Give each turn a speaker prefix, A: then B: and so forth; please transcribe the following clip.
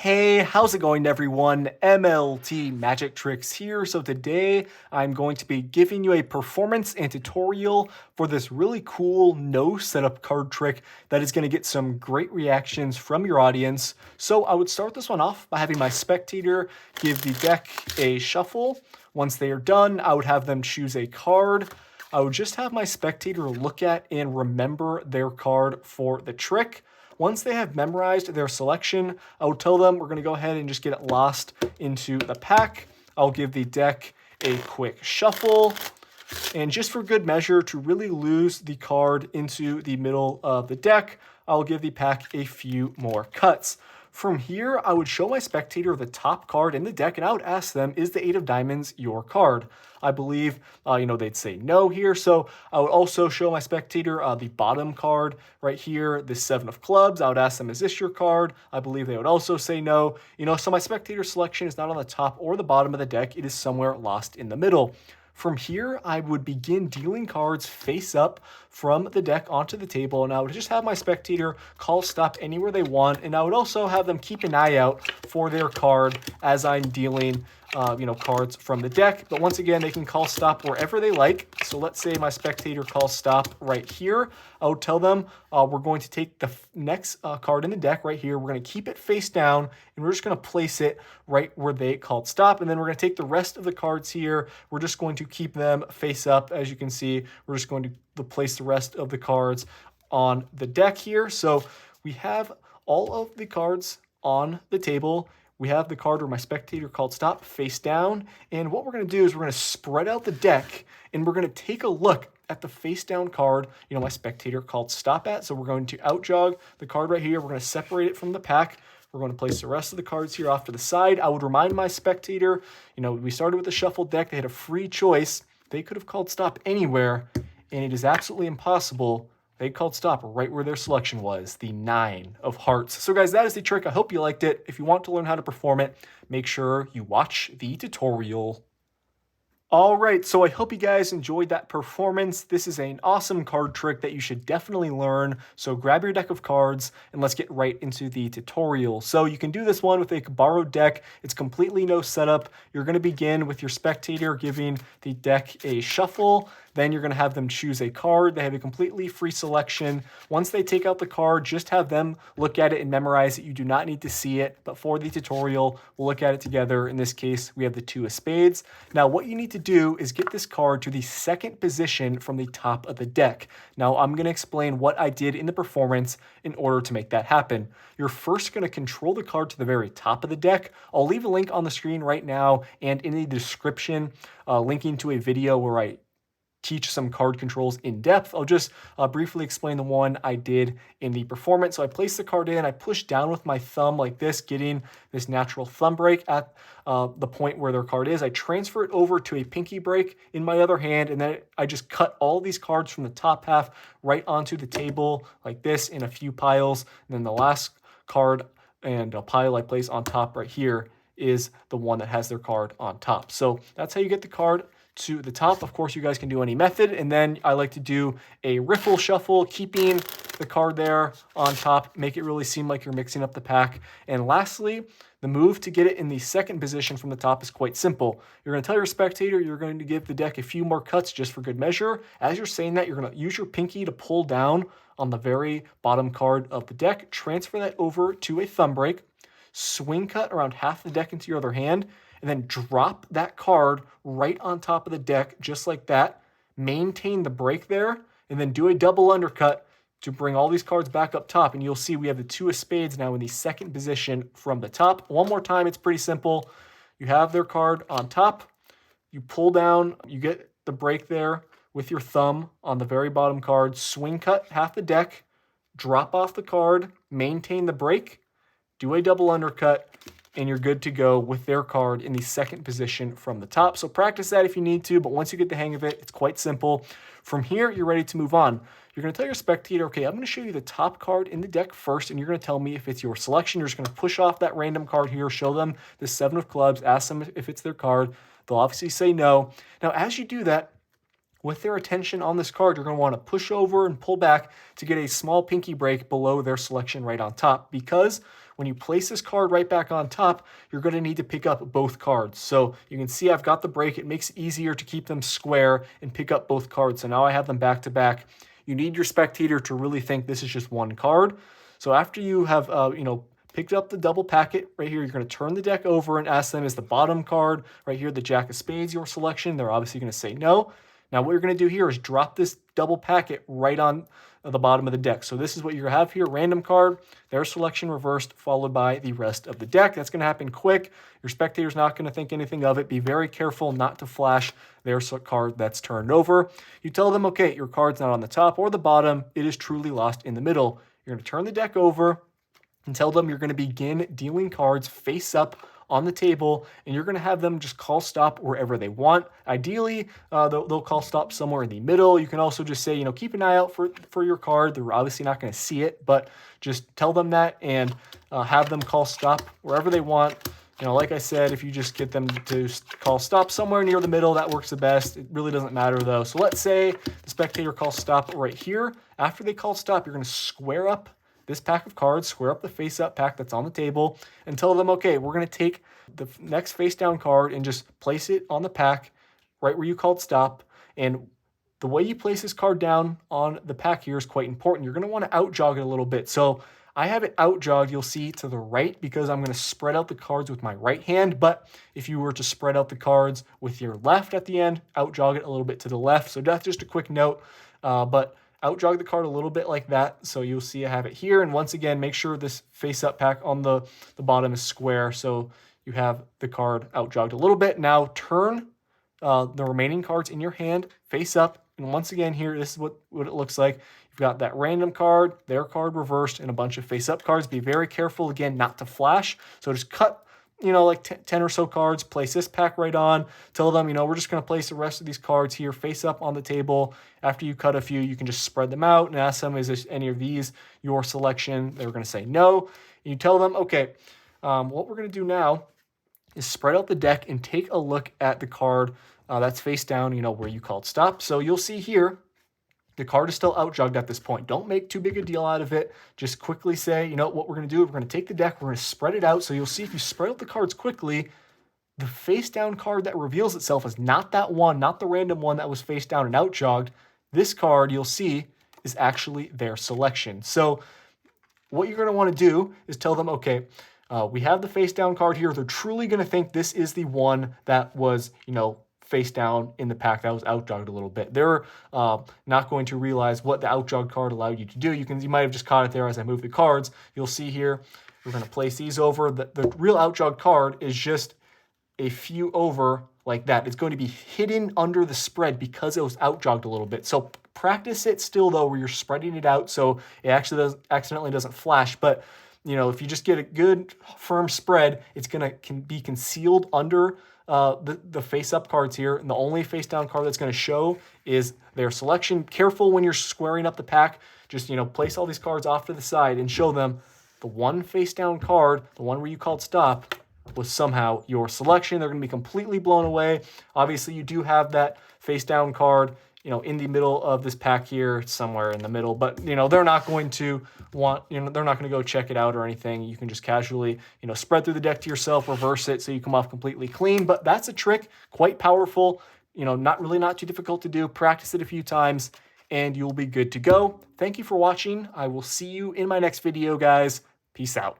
A: Hey, how's it going everyone? MLT Magic Tricks here. So today I'm going to be giving you a performance and tutorial for this really cool no setup card trick that is going to get some great reactions from your audience. So I would start this one off by having my spectator give the deck a shuffle. Once they are done, I would have them choose a card. I would just have my spectator look at and remember their card for the trick. Once they have memorized their selection, I will tell them we're going to go ahead and just get it lost into the pack. I'll give the deck a quick shuffle. And just for good measure, to really lose the card into the middle of the deck, I'll give the pack a few more cuts. From here, I would show my spectator the top card in the deck, and I would ask them, is the 8 of diamonds your card? I believe, they'd say no here. So I would also show my spectator the bottom card right here, the 7 of clubs. I would ask them, is this your card? I believe they would also say no. So my spectator selection is not on the top or the bottom of the deck. It is somewhere lost in the middle. From here, I would begin dealing cards face up from the deck onto the table, and I would just have my spectator call stop anywhere they want, and I would also have them keep an eye out for their card as I'm dealing cards from the deck. But once again, they can call stop wherever they like. So let's say my spectator calls stop right here. I would tell them we're going to take the next card in the deck right here. We're going to keep it face down, and we're just going to place it right where they called stop. And then we're going to take the rest of the cards here. We're just going to keep them face up. As you can see, we're just going to place the rest of the cards on the deck here. So we have all of the cards on the table. We have the card where my spectator called stop face down. And what we're going to do is we're going to spread out the deck, and we're going to take a look at the face down card, my spectator called stop at. So we're going to out jog the card right here. We're going to separate it from the pack. We're going to place the rest of the cards here off to the side. I would remind my spectator, we started with a shuffled deck. They had a free choice. They could have called stop anywhere, and it is absolutely impossible. They called stop right where their selection was, the 9 of hearts. So guys, that is the trick. I hope you liked it. If you want to learn how to perform it, make sure you watch the tutorial. All right, so I hope you guys enjoyed that performance. This is an awesome card trick that you should definitely learn. So grab your deck of cards and let's get right into the tutorial. So you can do this one with a borrowed deck. It's completely no setup. You're going to begin with your spectator giving the deck a shuffle. Then you're going to have them choose a card. They have a completely free selection. Once they take out the card, just have them look at it and memorize it. You do not need to see it, but for the tutorial, we'll look at it together. In this case, we have the 2 of spades. Now, what you need to do is get this card to the second position from the top of the deck. Now, I'm going to explain what I did in the performance in order to make that happen. You're first going to control the card to the very top of the deck. I'll leave a link on the screen right now and in the description, linking to a video where I teach some card controls in depth. I'll just briefly explain the one I did in the performance. So I place the card in, I push down with my thumb like this, getting this natural thumb break at the point where their card is. I transfer it over to a pinky break in my other hand, and then I just cut all these cards from the top half right onto the table like this in a few piles. And then the last card and a pile I place on top right here is the one that has their card on top. So that's how you get the card to the top. Of course, you guys can do any method, and then I like to do a riffle shuffle, keeping the card there on top, make it really seem like you're mixing up the pack. And lastly, the move to get it in the second position from the top is quite simple. You're going to tell your spectator you're going to give the deck a few more cuts just for good measure. As you're saying that, you're going to use your pinky to pull down on the very bottom card of the deck, transfer that over to a thumb break, swing cut around half the deck into your other hand, and then drop that card right on top of the deck, just like that. Maintain the break there, and then do a double undercut to bring all these cards back up top. And you'll see we have the 2 of spades now in the second position from the top. One more time, it's pretty simple. You have their card on top. You pull down, you get the break there with your thumb on the very bottom card. Swing cut half the deck, drop off the card, maintain the break, do a double undercut, and you're good to go with their card in the second position from the top. So practice that if you need to, but once you get the hang of it, it's quite simple. From here, you're ready to move on. You're going to tell your spectator, okay, I'm going to show you the top card in the deck first, and you're going to tell me if it's your selection. You're just going to push off that random card here, show them the 7 of clubs, ask them if it's their card. They'll obviously say no. Now, as you do that, with their attention on this card, you're going to want to push over and pull back to get a small pinky break below their selection right on top, because when you place this card right back on top, you're going to need to pick up both cards. So you can see I've got the break. It makes it easier to keep them square and pick up both cards. So now I have them back to back. You need your spectator to really think this is just one card. So after you have, picked up the double packet right here, you're going to turn the deck over and ask them, is the bottom card right here the Jack of Spades your selection? They're obviously going to say no. Now what you're going to do here is drop this double packet right on the bottom of the deck. So this is what you have here, random card, their selection reversed, followed by the rest of the deck. That's going to happen quick. Your spectator's not going to think anything of it. Be very careful not to flash their card that's turned over. You tell them, okay, your card's not on the top or the bottom. It is truly lost in the middle. You're going to turn the deck over and tell them you're going to begin dealing cards face up on the table, and you're going to have them just call stop wherever they want. Ideally, they'll call stop somewhere in the middle. You can also just say, keep an eye out for your card. They're obviously not going to see it, but just tell them that and have them call stop wherever they want. Like I said, if you just get them to call stop somewhere near the middle, that works the best. It really doesn't matter though. So let's say the spectator calls stop right here. After they call stop, you're going to square up this pack of cards, square up the face-up pack that's on the table, and tell them, okay, we're going to take the next face-down card and just place it on the pack right where you called stop. And the way you place this card down on the pack here is quite important. You're going to want to out-jog it a little bit. So I have it out-jogged, you'll see, to the right because I'm going to spread out the cards with my right hand. But if you were to spread out the cards with your left at the end, out-jog it a little bit to the left. So that's just a quick note. But out-jog the card a little bit like that. So you'll see I have it here. And once again, make sure this face-up pack on the bottom is square. So you have the card out-jogged a little bit. Now turn the remaining cards in your hand face up. And once again here, this is what it looks like. You've got that random card, their card reversed, and a bunch of face-up cards. Be very careful, again, not to flash. So just cut like 10 or so cards, place this pack right on, tell them, we're just going to place the rest of these cards here face up on the table. After you cut a few, you can just spread them out and ask them, is this any of these your selection? They're going to say no. You tell them, okay, what we're going to do now is spread out the deck and take a look at the card that's face down, where you called stop. So you'll see here, the card is still out-jogged at this point. Don't make too big a deal out of it. Just quickly say, what we're going to do? We're going to take the deck, we're going to spread it out. So you'll see if you spread out the cards quickly, the face-down card that reveals itself is not that one, not the random one that was face down and out-jogged. This card, you'll see, is actually their selection. So what you're going to want to do is tell them, okay, we have the face-down card here. They're truly going to think this is the one that was, face down in the pack that was out-jogged a little bit. They're not going to realize what the out-jogged card allowed you to do. You might have just caught it there as I move the cards. You'll see here, we're going to place these over. The real out-jogged card is just a few over like that. It's going to be hidden under the spread because it was out-jogged a little bit. So practice it still though, where you're spreading it out so it actually accidentally doesn't flash. But if you just get a good firm spread, it's going to be concealed under the face-up cards here, and the only face-down card that's going to show is their selection. Careful when you're squaring up the pack. Just, place all these cards off to the side and show them the one face-down card, the one where you called stop, was somehow your selection. They're going to be completely blown away. Obviously, you do have that face-down card, in the middle of this pack here, somewhere in the middle, but, they're not going to want, they're not going to go check it out or anything. You can just casually, spread through the deck to yourself, reverse it so you come off completely clean, but that's a trick, quite powerful, not too difficult to do. Practice it a few times and you'll be good to go. Thank you for watching. I will see you in my next video, guys. Peace out.